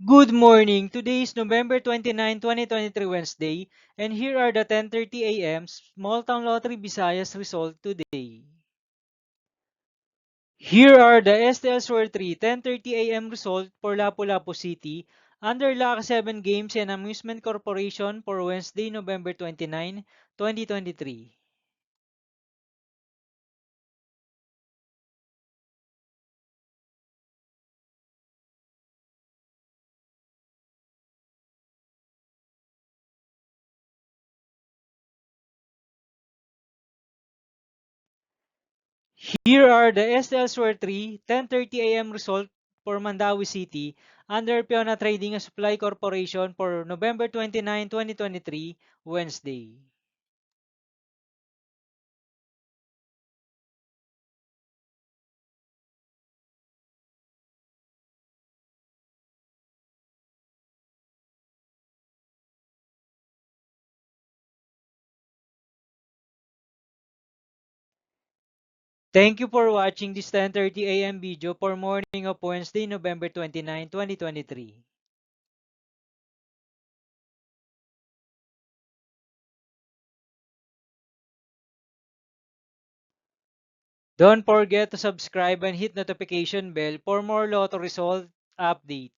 Good morning. Today is November 29, 2023, Wednesday, and here are the 10:30 a.m. Small Town Lottery Visayas result today. Here are the STL Sword 3 10:30 a.m. result for Lapu-Lapu City under Lucky 7 Games and Amusement Corporation for Wednesday, November 29, 2023. Here are the STL Sword 3 10:30 a.m. result for Mandawi City under Piona Trading and Supply Corporation for November 29, 2023, Wednesday. Thank you for watching this 10:30 a.m. video for morning of Wednesday, November 29, 2023. Don't forget to subscribe and hit notification bell for more lotto result updates.